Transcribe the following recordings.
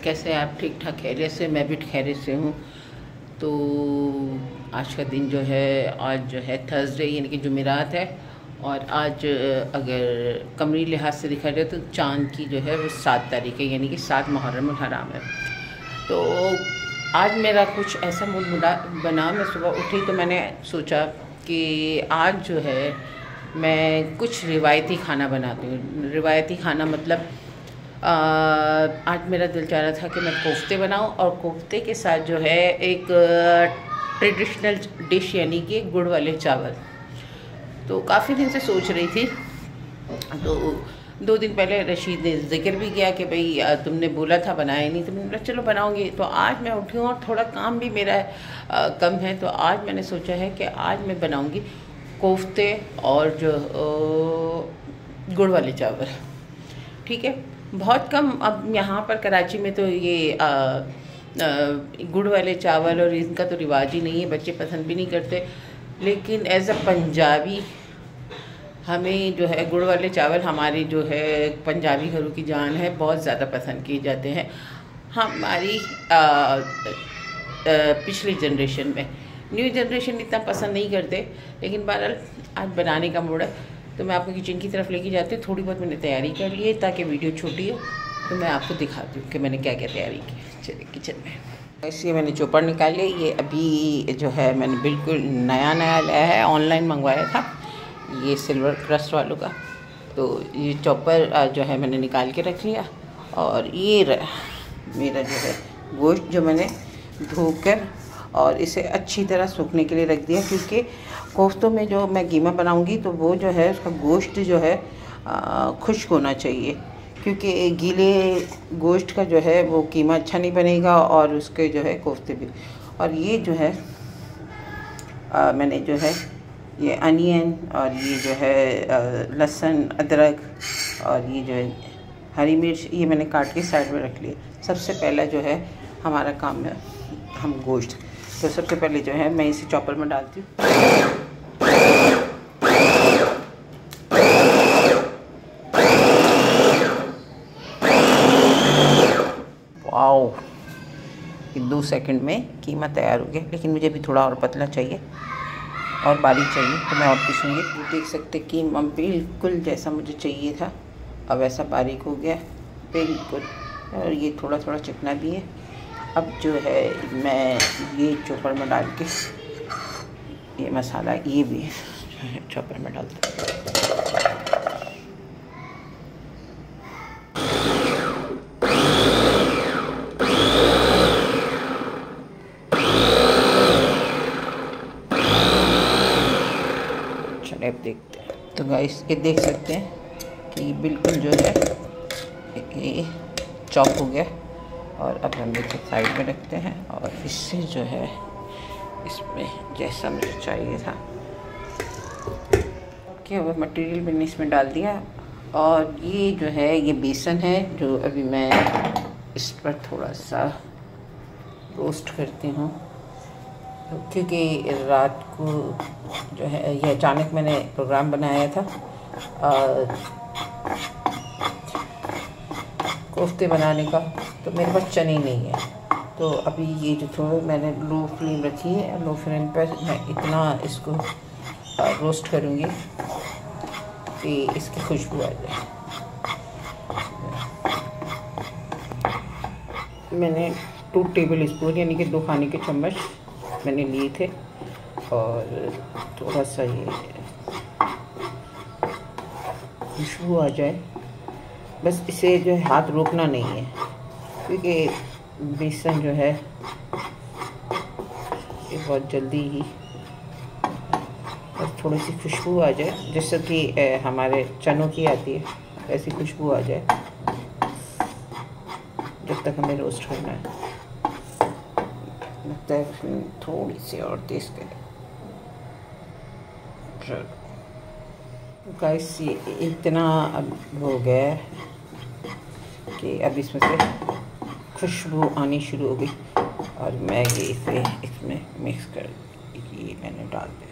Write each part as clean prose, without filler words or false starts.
कैसे हैं आप? ठीक ठाक खैरियत से? मैं भी खैरियत से हूँ। तो आज का दिन जो है, आज जो है थर्सडे यानी कि जुमेरात है। और आज अगर कमरी लिहाज से देखा जाए तो चाँद की जो है वो 7 तारीख है, यानी कि 7 मुहर्रम हराम है। तो आज मेरा कुछ ऐसा मूड बना, मैं सुबह उठी तो मैंने सोचा कि आज जो है मैं कुछ रिवायती खाना बनाती हूँ। रिवायती खाना मतलब आज मेरा दिल चाह रहा था कि मैं कोफ्ते बनाऊं, और कोफ्ते के साथ जो है एक ट्रेडिशनल डिश यानी कि गुड़ वाले चावल। तो काफ़ी दिन से सोच रही थी। तो 2 दिन पहले रशीद ने जिक्र भी किया कि भाई तुमने बोला था, बनाया नहीं, तो मैंने बोला चलो बनाऊंगी। तो आज मैं उठी हूँ और थोड़ा काम भी मेरा कम है, तो आज मैंने सोचा है कि आज मैं बनाऊंगी कोफ्ते और जो गुड़ वाले चावल। ठीक है, बहुत कम अब यहाँ पर कराची में तो ये गुड़ वाले चावल और इनका तो रिवाज ही नहीं है, बच्चे पसंद भी नहीं करते। लेकिन एज़ अ पंजाबी हमें जो है गुड़ वाले चावल, हमारी जो है पंजाबी घरों की जान है, बहुत ज़्यादा पसंद किए जाते हैं हमारी पिछली जनरेशन में। न्यू जनरेशन इतना पसंद नहीं करते, लेकिन बहरहाल आज बनाने का मूड है तो मैं आपको किचन की तरफ लेके जाती हूँ। थोड़ी बहुत मैंने तैयारी कर ली है ताकि वीडियो छोटी हो, तो मैं आपको दिखाती हूँ कि मैंने क्या क्या तैयारी की। चलिए किचन में। इसलिए मैंने चॉपर निकाल लिया। ये अभी जो है मैंने बिल्कुल नया लाया है, ऑनलाइन मंगवाया था, ये सिल्वर क्रस्ट वालों का। तो ये चॉपर जो है मैंने निकाल के रख लिया। और ये मेरा जो है गोश्त जो मैंने धोकर और इसे अच्छी तरह सूखने के लिए रख दिया, क्योंकि कोफ्तों में जो मैं कीमा बनाऊंगी तो वो जो है उसका गोश्त जो है खुश्क होना चाहिए, क्योंकि गीले गोश्त का जो है वो कीमा अच्छा नहीं बनेगा और उसके जो है कोफ्ते भी। और ये जो है मैंने जो है ये अनियन और ये जो है लहसुन अदरक और ये जो है हरी मिर्च, ये मैंने काट के साइड में रख लिया। सबसे पहला जो है हमारा काम है हम गोश्त, तो सबसे पहले जो है मैं इसे चॉपर में डालती हूँ। वाओ, ये 2 सेकंड में कीमा तैयार हो गया, लेकिन मुझे भी थोड़ा और पतला चाहिए और बारीक चाहिए, तो मैं और पीसूँगी। देख सकते कीमा बिल्कुल जैसा मुझे चाहिए था अब वैसा बारीक हो गया बिल्कुल, और ये थोड़ा थोड़ा चिकना भी है। अब जो है मैं ये चॉपर में डाल के ये मसाला ये भी जो है चॉपर में डालता हूँ। चलिए अब देखते हैं। तो गाइस ये देख सकते हैं कि बिल्कुल जो है ये चॉप हो गया। और अब हम इसे साइड में रखते हैं और इससे जो है इसमें जैसा मुझे चाहिए था क्या वो मटेरियल मैंने इसमें डाल दिया। और ये जो है ये बेसन है जो अभी मैं इस पर थोड़ा सा रोस्ट करती हूँ, क्योंकि रात को जो है ये अचानक मैंने प्रोग्राम बनाया था कोफ्ते बनाने का, तो मेरे पास चने नहीं है। तो अभी ये जो थोड़ा मैंने लो फ्लेम रखी है, लो फ्लेम पर मैं इतना इसको रोस्ट करूँगी कि इसकी खुशबू आ जाए। मैंने 2 टेबल स्पून यानी कि 2 खाने के चम्मच मैंने लिए थे, और थोड़ा सा ये खुशबू आ जाए, बस इसे जो है हाथ रोकना नहीं है, क्योंकि बेसन जो है ये बहुत जल्दी ही बस थोड़ी सी खुशबू आ जाए, जैसे कि हमारे चनों की आती है ऐसी खुशबू आ जाए, जब तक हमें रोस्ट करना है। लगता है थोड़ी सी और तेज़ करें। गाइस ये इतना अब हो गया है कि अब इसमें से खुशबू आनी शुरू हो गई, और मैं ये इसे इसमें मिक्स कर ये मैंने डाल दिया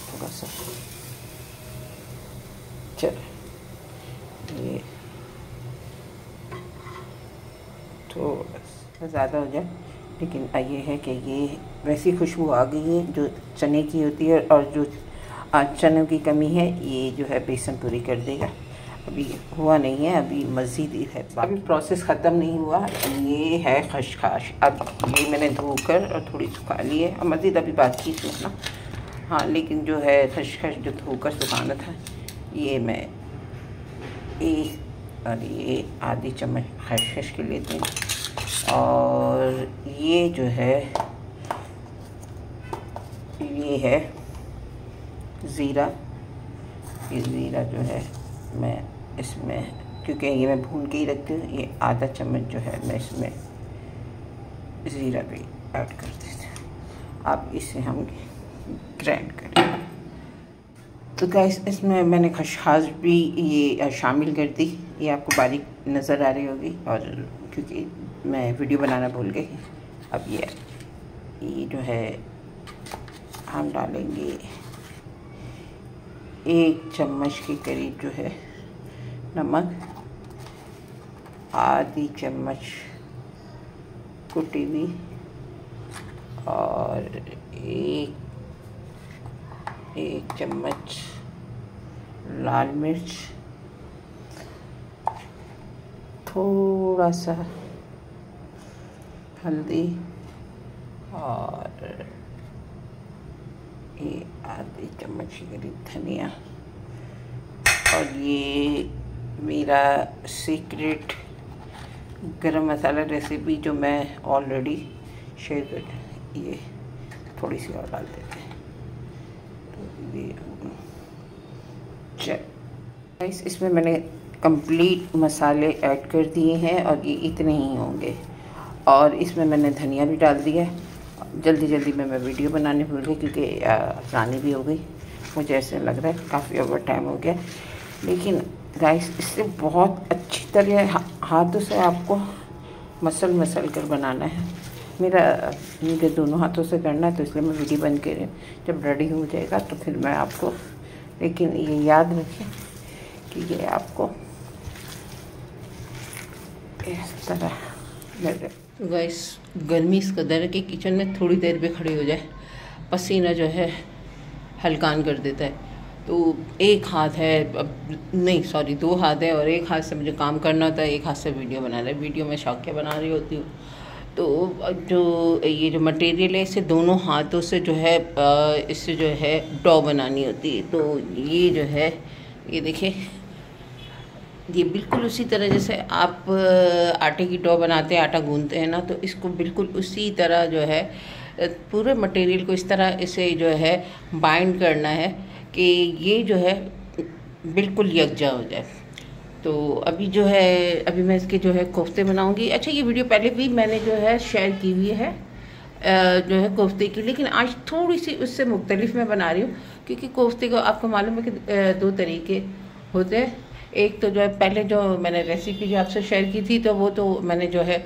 थोड़ा सा। चलो ये तो ज़्यादा हो जाए, लेकिन ये है कि ये वैसी खुशबू आ गई है जो चने की होती है, और जो चनों की कमी है ये जो है बेसन पूरी कर देगा। अभी हुआ नहीं है, अभी मज़ीद है, अभी प्रोसेस ख़त्म नहीं हुआ। ये है खशखाश। अब ये मैंने धोकर और थोड़ी सुखा ली है, और मज़ीद अभी बाकी सूखना। हाँ, लेकिन जो है खशखश जो धोकर सुखाना था, ये मैं और ये आधी चम्मच खशखश के लेते हैं। और ये जो है ये है ज़ीरा। ये ज़ीरा जो है मैं इसमें, क्योंकि ये मैं भून के ही रखती हूँ, ये आधा चम्मच जो है मैं इसमें ज़ीरा भी ऐड कर देती हूँ। अब इसे हम ग्राइंड करें। तो गाइस, इसमें मैंने खशखाश भी ये शामिल कर दी। ये आपको बारीक नज़र आ रही होगी, और क्योंकि मैं वीडियो बनाना भूल गई। अब ये जो है हम डालेंगे 1 चम्मच के करीब जो है नमक, आधी चम्मच कुटी हुई, और एक चम्मच लाल मिर्च, थोड़ा सा हल्दी, और ये आधी चम्मच के करीब धनिया। और ये मेरा सीक्रेट गरम मसाला रेसिपी जो मैं ऑलरेडी शेयर कर, ये थोड़ी सी और डाल देते हैं। तो ये गाइस, इसमें मैंने कंप्लीट मसाले ऐड कर दिए हैं, और ये इतने ही होंगे। और इसमें मैंने धनिया भी डाल दिया है। जल्दी में वीडियो बनाने भूल गई, क्योंकि रानी भी हो गई। मुझे ऐसे लग रहा है काफ़ी ओवर टाइम हो गया, लेकिन गाइस इससे बहुत अच्छी तरह हाथों से आपको मसल कर बनाना है। मुझे दोनों हाथों से करना है, तो इसलिए मैं वीडियो बन के जब रेडी हो जाएगा तो फिर मैं आपको, लेकिन ये याद रखें कि ये आपको इस तरह। तो गाइस, गर्मी इस कदर है कि किचन में थोड़ी देर भी खड़ी हो जाए पसीना जो है हलकान कर देता है। तो एक हाथ है, नहीं सॉरी 2 हाथ है, और एक हाथ से मुझे काम करना होता है, एक हाथ से वीडियो बनाना है। वीडियो में शौकिया बना रही होती हूँ, तो ये जो मटेरियल है इसे दोनों हाथों से जो है इससे जो है डो बनानी होती है। तो ये जो है, ये देखिए, ये बिल्कुल उसी तरह जैसे आप आटे की डो बनाते हैं, आटा गूंदते हैं ना, तो इसको बिल्कुल उसी तरह जो है पूरे मटेरियल को इस तरह इसे जो है बाइंड करना है कि ये जो है बिल्कुल यकजा हो जाए। तो अभी जो है, अभी मैं इसके जो है कोफ्ते बनाऊंगी। अच्छा, ये वीडियो पहले भी मैंने जो है शेयर की हुई है जो है कोफ्ते की, लेकिन आज थोड़ी सी उससे मुख्तलिफ मैं बना रही हूँ, क्योंकि कोफ्ते को आपको मालूम है कि 2 तरीके होते हैं। एक तो जो है पहले जो मैंने रेसिपी जो आपसे शेयर की थी, तो वो तो मैंने जो है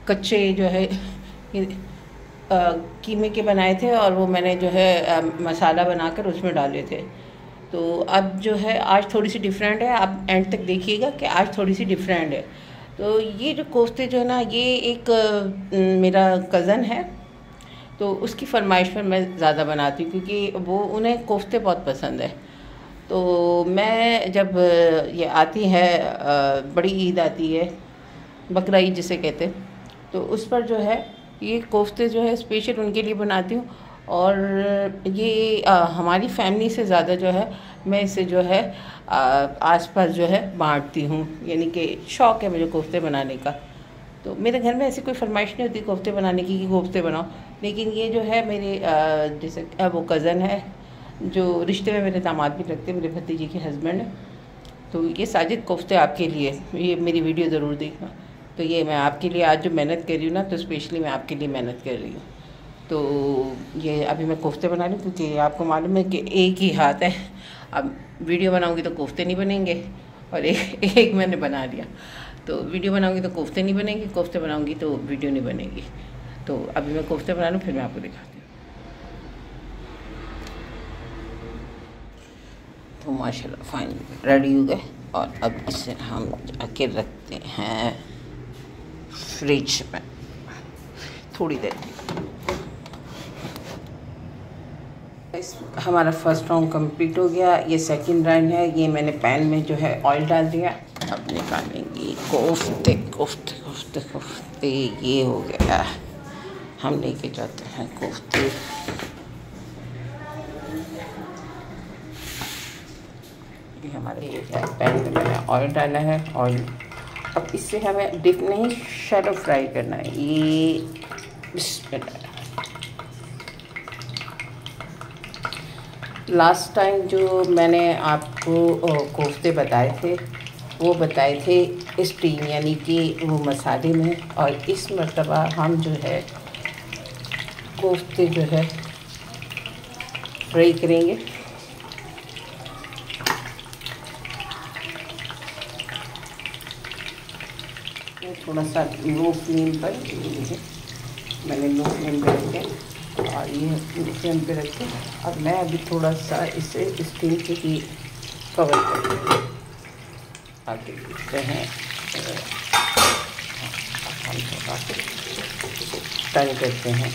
कच्चे जो है कीमे के बनाए थे, और वो मैंने जो है मसाला बनाकर उसमें डाले थे। तो अब जो है आज थोड़ी सी डिफरेंट है, आप एंड तक देखिएगा कि आज थोड़ी सी डिफरेंट है। तो ये जो कोफ्ते जो है ना, ये एक मेरा कज़न है, तो उसकी फरमाइश पर मैं ज़्यादा बनाती हूँ, क्योंकि वो उन्हें कोफ्ते बहुत पसंद है। तो मैं जब ये आती है बड़ी ईद आती है, बकरा ईद जिसे कहते हैं, तो उस पर जो है ये कोफ्ते जो है स्पेशल उनके लिए बनाती हूँ। और ये हमारी फैमिली से ज़्यादा जो है मैं इसे जो है आसपास जो है बांटती हूँ, यानी कि शौक़ है मुझे कोफ्ते बनाने का। तो मेरे घर में ऐसी कोई फरमाइश नहीं होती कोफ्ते बनाने की कि कोफ्ते बनाओ, लेकिन ये जो है मेरे जैसे वो कज़न है जो रिश्ते में मेरे दामाद भी लगते हैं, मेरे भतीजे के हस्बैंड हैं। तो ये साजिद कोफ्ते आपके लिए, ये मेरी वीडियो ज़रूर देखना। तो ये मैं आपके लिए आज जो मेहनत कर रही हूँ ना, तो स्पेशली मैं आपके लिए मेहनत कर रही हूँ। तो ये अभी मैं कोफ्ते बना रही हूँ, क्योंकि आपको मालूम है कि एक ही हाथ है। अब वीडियो बनाऊँगी तो कोफ्ते नहीं बनेंगे, और एक मैंने बना लिया। तो वीडियो बनाऊँगी तो कोफ्ते नहीं बनेंगे, कोफ्ते बनाऊँगी तो वीडियो नहीं बनेगी। तो अभी मैं कोफ्ते बना लूँ, फिर मैं आपको दिखाती हूँ। तो माशाल्लाह फाइनली रेडी हो गए, और अब इसे हम जाके रखते हैं फ्रिज में थोड़ी देर। हमारा फर्स्ट राउंड कंप्लीट हो गया। ये सेकंड राउंड है। ये मैंने पैन में जो है ऑयल डाल दिया। अब निकालेंगे कोफ्ते कोफ्ते कोफ्ते कोफ्ते। ये हो गया, हम लेके जाते हैं कोफ्ते। ये हमारे पैन में मैंने ऑयल डाला है। ऑयल अब इससे हमें डीप नहीं, शैलो फ्राई करना है। ये लास्ट टाइम जो मैंने आपको कोफ्ते बताए थे, वो बताए थे स्टीम यानी कि वो मसाले में, और इस मर्तबा हम जो है कोफ्ते जो है फ्राई करेंगे। थोड़ा सा लो फ्लेम पर, मैंने लो फ्लेम पर रखे और ये फ्लेम पे रखे। अब मैं अभी थोड़ा सा इसे स्टीम के लिए कवर कर आगे देखते हैं। हम थोड़ा टर्न करते हैं।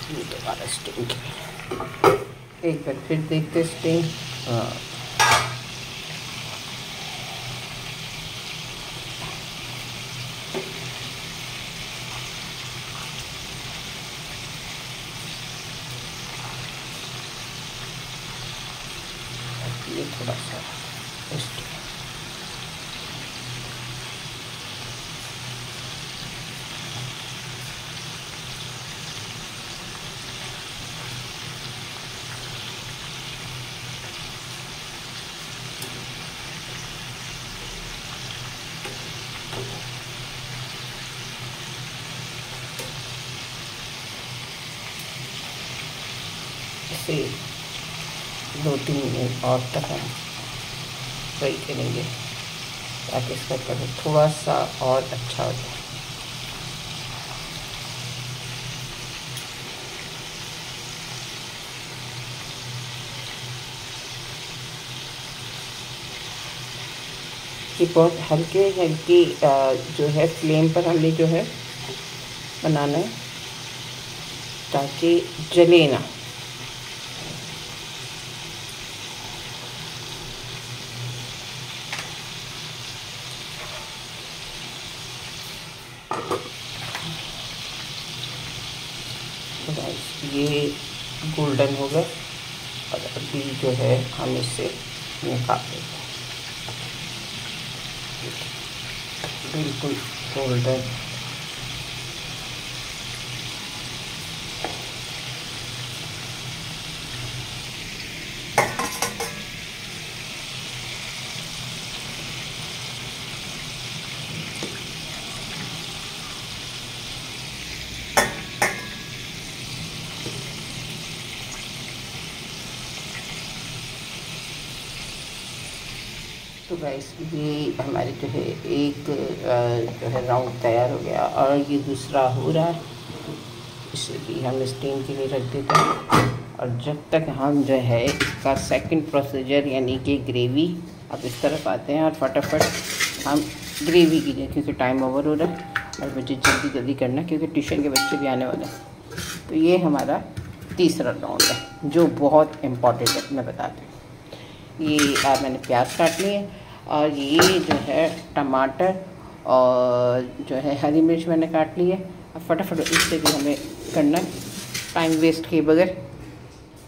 दोबारा स्टीम एक बार फिर देखते स्टीम। ये थोड़ा सा इसे 2-3 मिनट और तक हम फ्राई करेंगे ताकि इसका कलर थोड़ा सा और अच्छा हो जाए। ये बहुत हल्के हल्की जो है फ्लेम पर हमने जो है बनाना है ताकि जले ना। ये गोल्डन हो गया और अभी जो है हम इसे निकाल देते हैं। बिल्कुल गोल्डन। तो गाइस ये हमारे जो है एक जो है राउंड तैयार हो गया और ये दूसरा हो रहा है। इसे भी हम स्टीम के लिए रख देते हैं और जब तक हम जो है इसका सेकंड प्रोसीजर यानी कि ग्रेवी, अब इस तरफ आते हैं और फटाफट हम ग्रेवी कीजिए क्योंकि टाइम ओवर हो रहा है और मुझे जल्दी जल्दी करना है क्योंकि ट्यूशन के बच्चे भी आने वाले हैं। तो ये हमारा तीसरा राउंड है जो बहुत इम्पॉर्टेंट है, मैं बताती हूँ। ये मैंने प्याज काट लिए और ये जो है टमाटर और जो है हरी मिर्च मैंने काट ली है। अब फटाफट इससे भी हमें करना टाइम वेस्ट किए बगैर।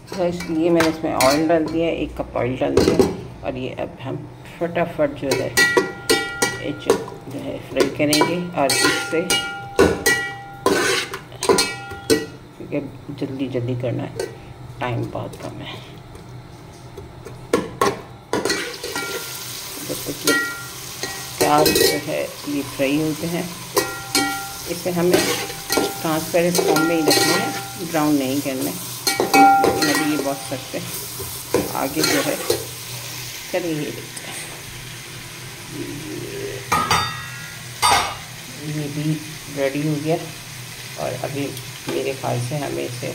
तो इसलिए मैंने इसमें ऑयल डाल दिया, 1 कप ऑयल डाल दिया और ये अब हम फटाफट जो है फ्राई करेंगे और इससे क्योंकि जल्दी जल्दी करना है, टाइम बहुत कम है। जब तक ये प्याज जो है ये फ्राई होते हैं इसे हमें ट्रांसपेरेंट फॉर्म में ही रखना है, ब्राउन नहीं करना है। लेकिन अभी ये बहुत सख्त है, आगे जो है चलिए ये भी रेडी हो गया। और अभी मेरे ख्याल से हमें इसे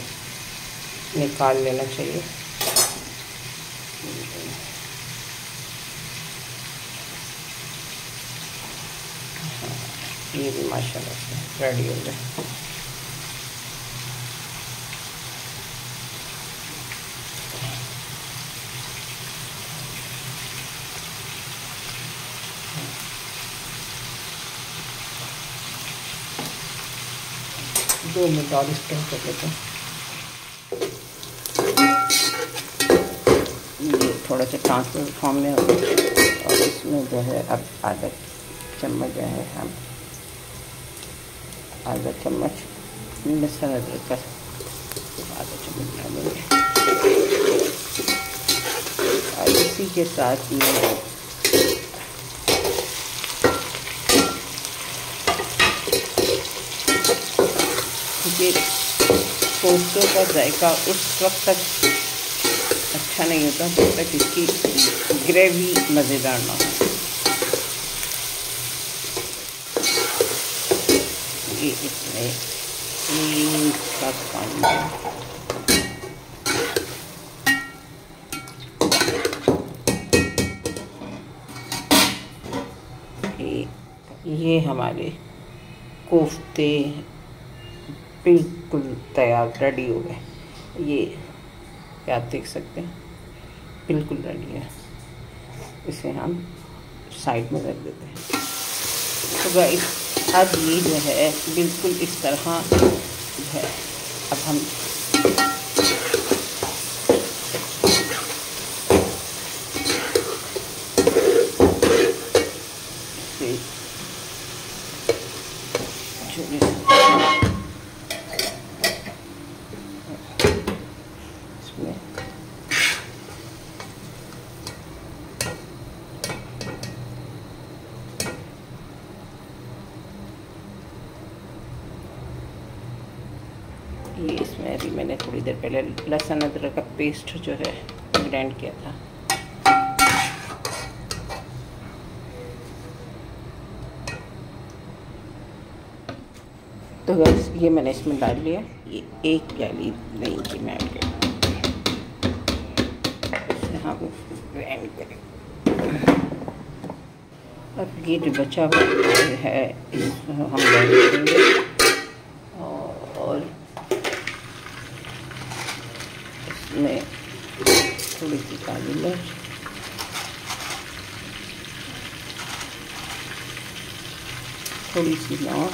निकाल लेना चाहिए। ये भी माशाल्लाह से रेडी हो गया। दो मिनट और स्टीम कर लेते हैं। ये थोड़ा सा ट्रांसपेरेंट फॉर्म में हो गया। और इसमें जो है अब आधा चम्मच जो है हम आधा चम्मच लहसुन अदरक का आधा चम्मच डालेंगे। और इसी के साथ में ये कोफ्तों का जायका उस वक्त तक अच्छा नहीं होता जब तक इसकी ग्रेवी मज़ेदार ना हो। ये इसमें 3 कप पानी ये हमारे कोफ्ते बिल्कुल तैयार रेडी हो गए। ये आप देख सकते हैं बिल्कुल रेडी है। इसे हम साइड में रख देते हैं। तो गाइस अब ये जो है बिल्कुल इस तरह जो है अब हम ये इसमें अभी मैंने थोड़ी देर पहले लहसुन अदरक का पेस्ट जो है ग्राइंड किया था। तो बस ये मैंने इसमें डाल लिया। ये 1 प्याली दही की मैं ऐड कर इसे हम ग्राइंड करें। अब ये जो बचा हुआ है इसको हम ग्राइंड करेंगे। और में थोड़ी सी काली मिर्च, थोड़ी सी लौंग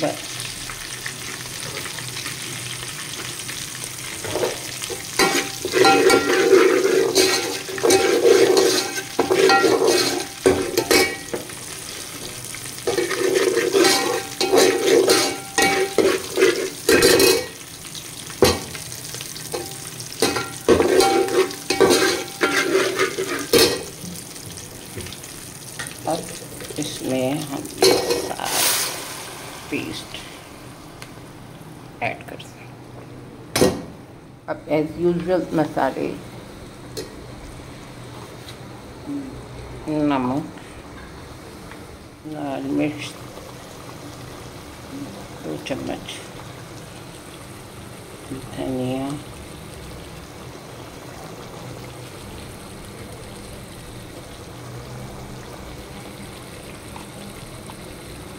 बस अब इसमें हम पेस्ट ऐड कर सकते हैं। अब एज यूजुअल मसाले, नमक, लाल मिर्च 2 चम्मच, धनिया,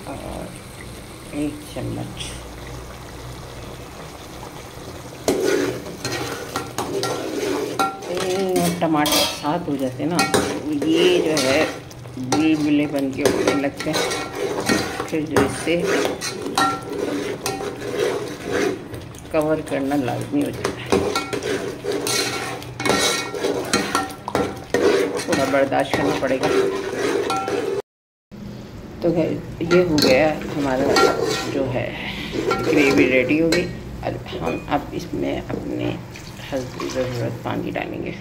और 1 चम्मच टमाटर साथ हो जाते ना, ये जो है बुलबुले बन के उड़ने लगते हैं। फिर जो इससे कवर करना लाजमी हो जाता है। थोड़ा बर्दाश्त करना पड़ेगा। तो ये हो गया हमारा जो है ग्रेवी रेडी हो गई। और हम अब इसमें अपने हल्दी ज़रूरत पानी डालेंगे।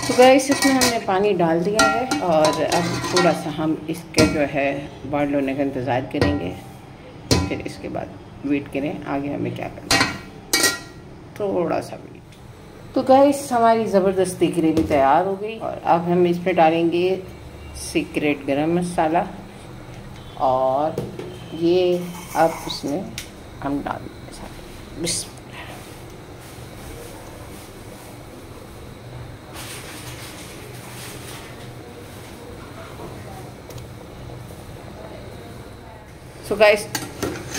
तो गैस इसमें हमने पानी डाल दिया है और अब थोड़ा सा हम इसके जो है बॉयल होने का इंतज़ार करेंगे। फिर इसके बाद वेट करें आगे हमें क्या करना है, थोड़ा सा वेट। तो गैस हमारी ज़बरदस्ती ग्रेवी तैयार हो गई और अब हम इसमें डालेंगे सीक्रेट गरम मसाला और ये अब इसमें हम डाल देंगे बिस्मिल्लाह। तो गाइस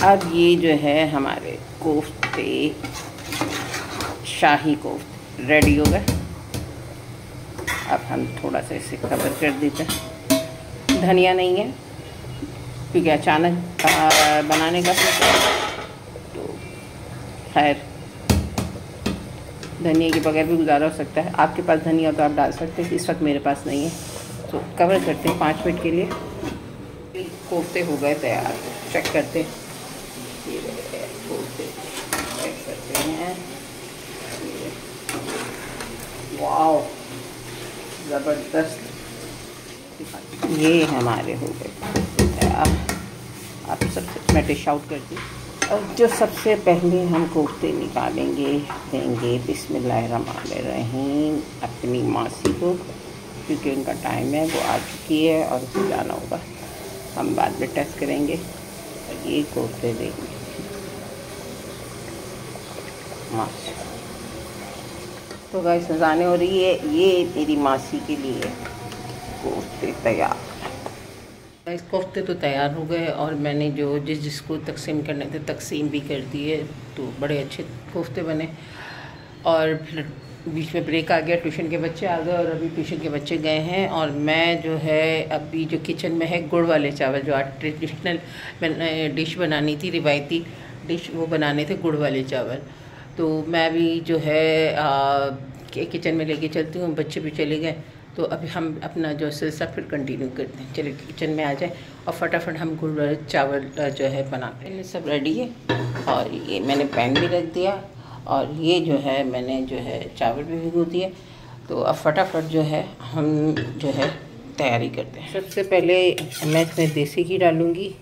अब ये जो है हमारे कोफ्ते, शाही कोफ्ते रेडी हो गए। अब हम थोड़ा सा इसे कवर कर देते हैं। धनिया नहीं है क्योंकि अचानक बनाने का सोचा, तो खैर धनिया के बगैर भी गुजारा हो सकता है। आपके पास धनिया तो आप डाल सकते हैं, इस वक्त मेरे पास नहीं है। तो कवर करते हैं 5 मिनट के लिए। कोफ्ते हो गए तैयार, चेक करते हैं। कोफ्ते चेक करते हैं। वाओ ज़बरदस्त, ये हमारे हो गए। आप सबसे मैं डिश आउट करती हूँ। और जो सबसे पहले हम कोफ्ते निकालेंगे, देंगे बिस्मिल्लाहिर्रहमानिर्रहीम अपनी मासी को, क्योंकि उनका टाइम है, वो आ चुकी है और उसको जाना होगा। हम बाद में टेस्ट करेंगे। और ये कोफ्ते देंगे मासी। तो गाइस नज़ाने हो रही है, ये मेरी मासी के लिए कोफ्ते तैयार। गाइस कोफ्ते तो तैयार हो गए और मैंने जो जिसको तकसीम करने थे तकसीम भी कर दिए। तो बड़े अच्छे कोफ्ते बने। और फिर बीच में ब्रेक आ गया, ट्यूशन के बच्चे आ गए और अभी ट्यूशन के बच्चे गए हैं। और मैं जो है अभी जो किचन में है गुड़ वाले चावल, जो आज ट्रेडिशनल डिश बनानी थी, रिवायती डिश, वो बनाने थे गुड़ वाले चावल। तो मैं भी जो है किचन में लेके चलती हूँ, बच्चे भी चले गए। तो अभी हम अपना जो सिलसिला फिर कंटिन्यू करते हैं। चलिए किचन में आ जाए और फटाफट हम गुड़ वाले चावल जो है बनाते हैं। सब रेडी है और ये मैंने पैन भी रख दिया और ये जो है मैंने जो है चावल भी भिगो दिए। तो अब फटाफट जो है हम जो है तैयारी करते हैं। सबसे पहले मैं इसमें देसी घी डालूँगी।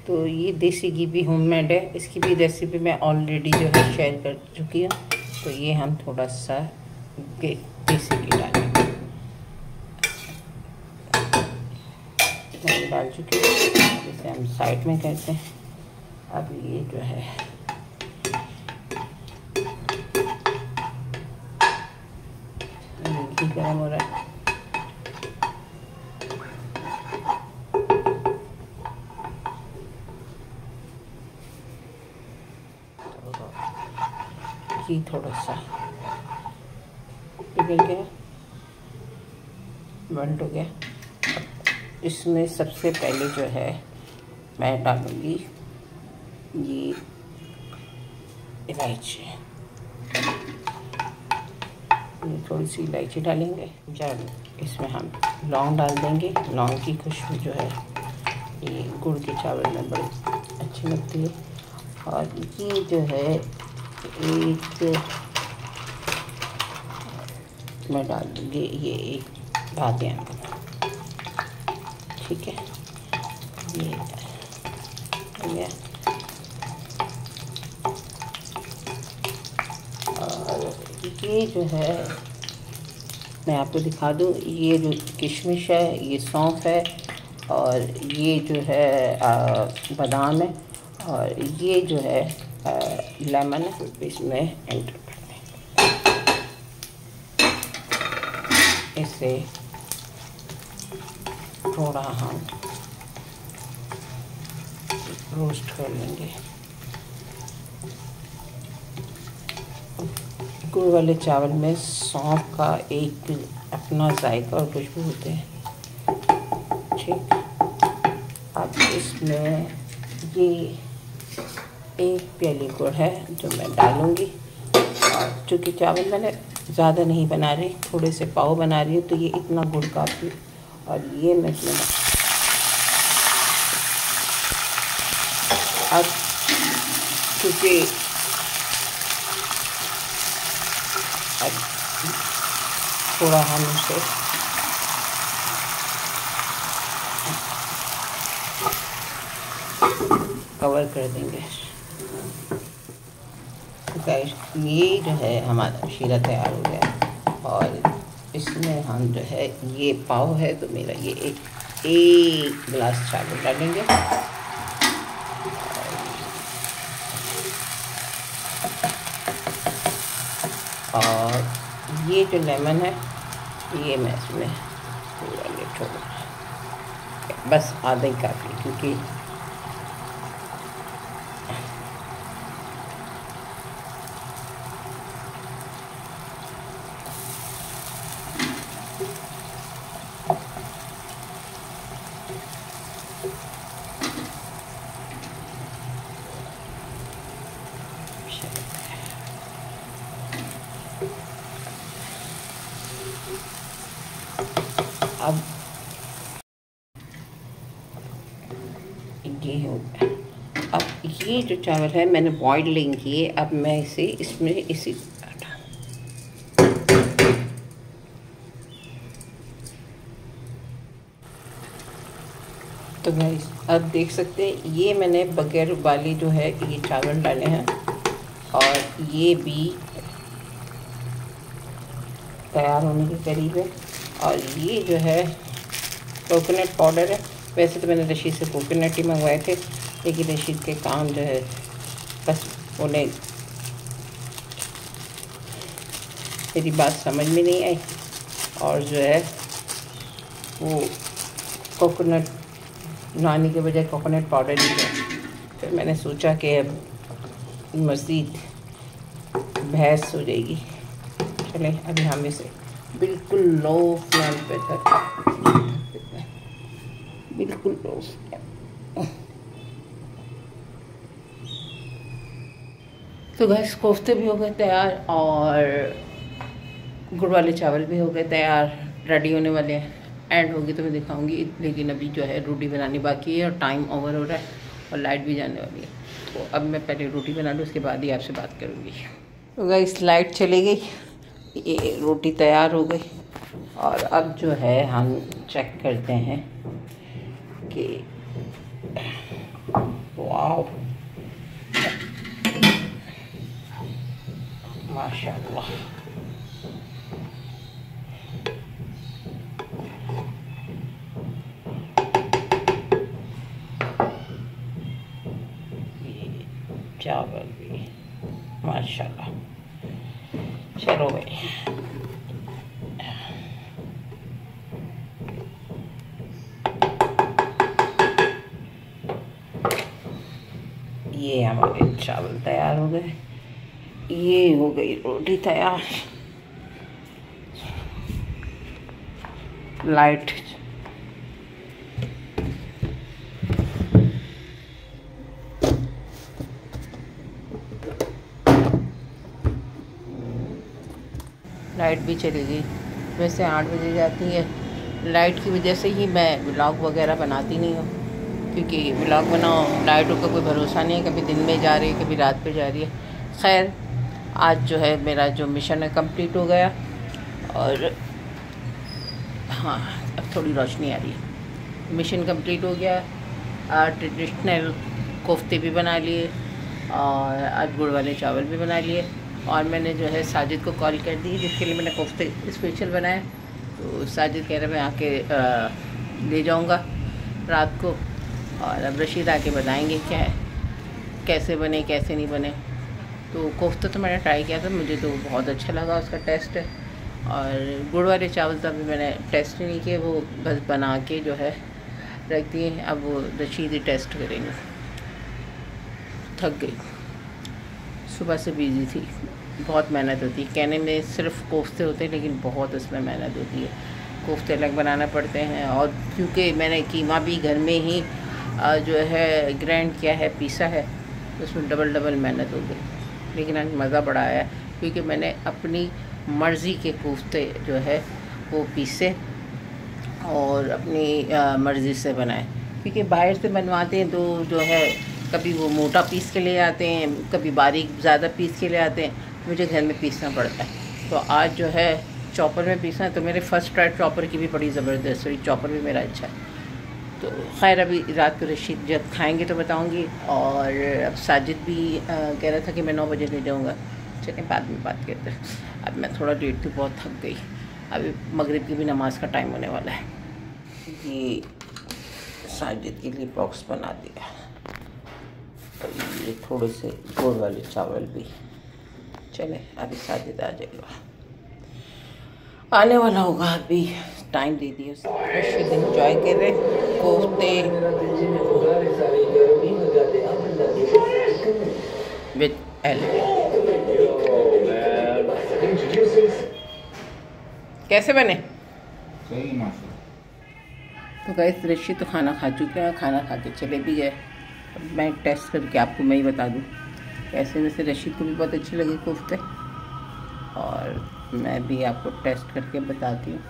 तो ये देसी घी भी होममेड है, इसकी भी रेसिपी मैं ऑलरेडी जो है शेयर कर चुकी हूँ। तो ये हम थोड़ा सा देसी घी डालेंगे, डाल चुके हैं। इसे हम साइड में करते हैं। अब ये जो है घी गर्म हो रहा है। घी थोड़ा सा पिघल गया, मेल्ट हो गया। इसमें सबसे पहले जो है मैं डालूँगी ये इलायची, थोड़ी सी इलायची डालेंगे। जब इसमें हम लौंग डाल देंगे, लौंग की खुशबू जो है ये गुड़ के चावल में बड़ी अच्छी लगती है। और ये जो है एक मैं डाल दूँगी ये एक बादियान, ठीक है। ये हो गया। और ये जो है मैं आपको दिखा दूँ, ये जो किशमिश है, ये सौंफ है और ये जो है बादाम है और ये जो है लेमन है। इसमें एंटर करते हैं, इसे थोड़ा हम रोस्ट कर लेंगे। गुड़ वाले चावल में सौंफ का एक अपना जायका और खुशबू होते हैं, ठीक। अब इसमें ये एक प्याली गुड़ है जो मैं डालूँगी। और चूँकि चावल मैंने ज़्यादा नहीं बना रही, थोड़े से पाव बना रही हूँ, तो ये इतना गुड़ काफ़ी। और ये मैं इसमें अब क्योंकि अब थोड़ा हम उसे कवर कर देंगे। गाइस ये जो है हमारा शीरा तैयार हो गया और इसमें हम जो है ये पाव है तो मेरा ये एक गिलास चावल डालेंगे और ये जो लेमन है ये मैं इसमें पूरा छोड़ बस आधा ही काफ़ी क्योंकि अब ये हो गया। अब ये जो चावल है मैंने बॉइलिंग किए, अब मैं इसे इसमें इसी तो गाइस अब देख सकते हैं ये मैंने बगैर उबाली जो है ये चावल डाले हैं और ये भी तैयार होने के करीब है। और ये जो है कोकोनट पाउडर है। वैसे तो मैंने रशीद से कोकोनट ही मंगवाए थे लेकिन रशीद के काम जो है बस उन्हें मेरी बात समझ में नहीं आई और जो है वो कोकोनट नानी के बजाय कोकोनट पाउडर ही है। फिर मैंने सोचा कि अब मज़ीद बहस हो जाएगी, चले अभी हम इसे बिल्कुल लो फ्लेम पे बिल्कुल लो फ्लेम। तो गैस कोफ्ते भी हो गए तैयार और गुड़ वाले चावल भी हो गए तैयार, रेडी होने वाले हैं। एंड होगी तो मैं दिखाऊंगी, लेकिन अभी जो है रोटी बनानी बाकी है और टाइम ओवर हो रहा है और लाइट भी जाने वाली है। तो अब मैं पहले रोटी बना लूँ, उसके बाद ही आपसे बात करूँगी। तो गैस लाइट चली गई, ये रोटी तैयार हो गई और अब जो है हम चेक करते हैं कि वाह माशाल्लाह चावल भी माशाल्लाह। चलो भाई ये हमारे चावल तैयार हो गए, ये हो गई रोटी तैयार। लाइट लाइट भी चली गई। वैसे 8 बजे जाती है, लाइट की वजह से ही मैं व्लॉग वगैरह बनाती नहीं हूँ, क्योंकि व्लॉग बनाओ लाइटों का कोई भरोसा नहीं है, कभी दिन में जा रही है कभी रात पे जा रही है। खैर आज जो है मेरा जो मिशन है कंप्लीट हो गया और हाँ अब थोड़ी रोशनी आ रही है। मिशन कंप्लीट हो गया। ट्रेडिशनल कोफ्ते भी बना लिए और आज गुड़ वाले चावल भी बना लिए और मैंने जो है साजिद को कॉल कर दी जिसके लिए मैंने कोफ्ते स्पेशल बनाए। तो साजिद कह रहे मैं आके ले जाऊंगा रात को और अब रशीद आके बताएंगे क्या है, कैसे बने कैसे नहीं बने। तो कोफ्ता तो मैंने ट्राई किया था, मुझे तो बहुत अच्छा लगा उसका टेस्ट है। और गुड़ वाले चावल तो अभी मैंने टेस्ट ही नहीं किए, वो बस बना के जो है रख दिए। अब वो रशीद ही टेस्ट करेंगे। थक गई, सुबह से बिज़ी थी, बहुत मेहनत होती है। कहने में सिर्फ कोफ्ते होते हैं लेकिन बहुत उसमें मेहनत होती है। कोफ्ते अलग बनाना पड़ते हैं और क्योंकि मैंने कीमा भी घर में ही जो है ग्राइंड किया है, पीसा है, तो उसमें डबल मेहनत हो गई। लेकिन आज मज़ा बड़ा आया क्योंकि मैंने अपनी मर्ज़ी के कोफ्ते जो है वो पीसे और अपनी मर्ज़ी से बनाए। क्योंकि बाहर से बनवाते हैं तो जो है कभी वो मोटा पीस के ले आते हैं, कभी बारीक ज़्यादा पीस के ले आते हैं, मुझे घर में पीसना पड़ता है। तो आज जो है चॉपर में पीसना है, तो मेरे फर्स्ट ट्राई चॉपर की भी बड़ी ज़बरदस्त हुई, चॉपर भी मेरा अच्छा है। तो खैर अभी रात को रशीद जब खाएंगे तो बताऊंगी। और अब साजिद भी कह रहा था कि मैं 9 बजे ले जाऊँगा, चलिए बाद में बात करते हैं। अब मैं थोड़ा लेट थी, बहुत थक गई। अभी मगरिब की भी नमाज़ का टाइम होने वाला है। ये साजिद के लिए बॉक्स बना दिया, तो ये थोड़े से गुड़ वाले चावल भी। चले अभी साजिद आ जाएगा, आने वाला होगा, अभी टाइम दे दिए उसे। रशीद इंजॉय कर रहे कोफ्ते विद एल। कैसे बने? तो गाइस रशीद तो खाना खा चुके हैं, खाना खा के चले भी गए। मैं टेस्ट करके आपको मैं ही बता दूं कैसे। वैसे रशीद को भी बहुत अच्छे लगे कोफ्ते, और मैं भी आपको टेस्ट करके बताती हूँ।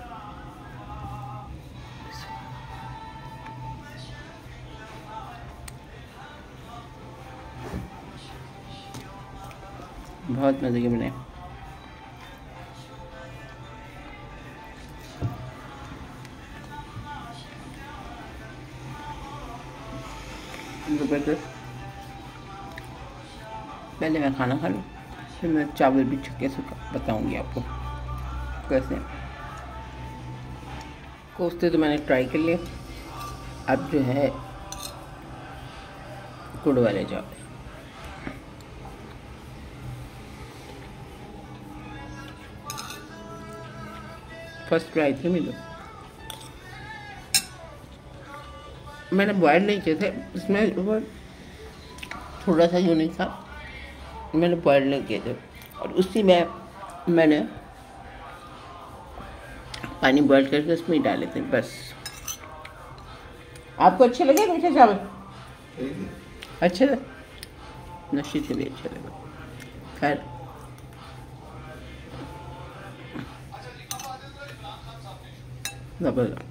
बहुत मज़े के बने। ज़बरदस्त। पहले मैं खाना खा लूँ, फिर मैं चावल भी छक्के से बताऊँगी आपको कैसे। कोफ्ते तो मैंने ट्राई कर लिए, अब जो है गुड़ वाले चावल। फर्स्ट ट्राई थे मेरे, मैंने बॉयल नहीं किए थे, इसमें थोड़ा सा यूनिक था, मैंने बॉयल नहीं किए थे। और उसी में मैंने पानी बॉयल करके उसमें ही डाले थे बस। आपको अच्छे लगे मीठे चावल? अच्छे थे, नशीद के लिए अच्छे लगे। खैर जबरदस्त।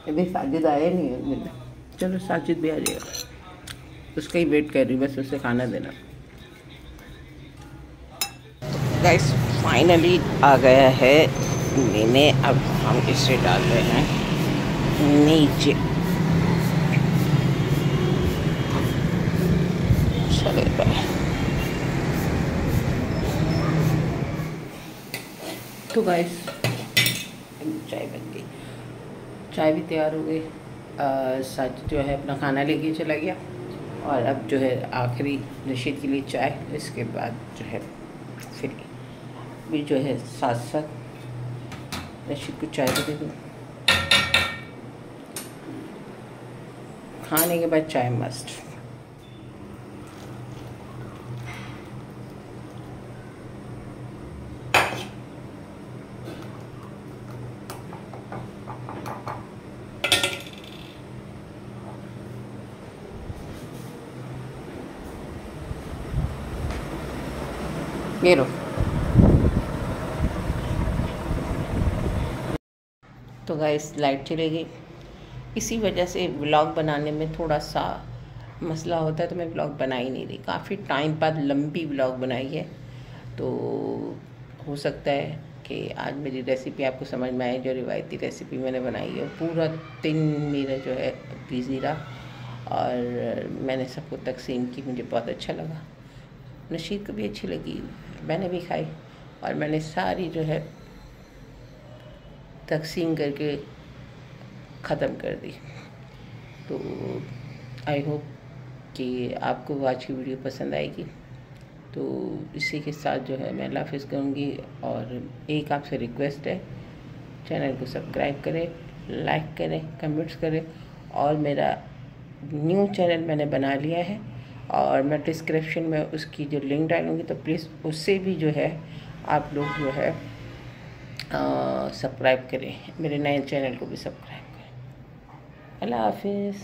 अभी साजिद आया नहीं है, चलो साजिद भी आ जाएगा, उसका ही वेट कर रही, बस उसे खाना देना। गाइस फाइनली आ गया है मैंने, अब हम इसे डाल रहे हैं नीचे। चले तो गाइस चाय बन गई, चाय भी तैयार हो गई। साजिद जो है अपना खाना लेके चला गया, और अब जो है आखिरी रशीद के लिए चाय, इसके बाद जो है फिर भी जो है साथ साथ रशीद को चाय भी दे दूँ। खाने के बाद चाय मस्ट। ये लो। तो गाइस लाइट चली गई, इसी वजह से व्लॉग बनाने में थोड़ा सा मसला होता है, तो मैं व्लॉग बना ही नहीं रही। काफ़ी टाइम बाद लंबी व्लॉग बनाई है, तो हो सकता है कि आज मेरी रेसिपी आपको समझ में आए, जो रिवायती रेसिपी मैंने बनाई है। पूरा दिन मेरा जो है बिज़ी रहा, और मैंने सबको तकसीम की, मुझे बहुत अच्छा लगा, नशीद को भी अच्छी लगी, मैंने भी खाई, और मैंने सारी जो है तकसीम करके ख़त्म कर दी। तो आई होप कि आपको आज की वीडियो पसंद आएगी। तो इसी के साथ जो है मैं अल्लाह हाफ़िज़ कहूँगी, और एक आपसे रिक्वेस्ट है, चैनल को सब्सक्राइब करें, लाइक करें, कमेंट्स करें। और मेरा न्यू चैनल मैंने बना लिया है, और मैं डिस्क्रिप्शन में उसकी जो लिंक डालूँगी, तो प्लीज़ उससे भी जो है आप लोग जो है सब्सक्राइब करें, मेरे नए चैनल को भी सब्सक्राइब करें। अल्लाह हाफ़िज़।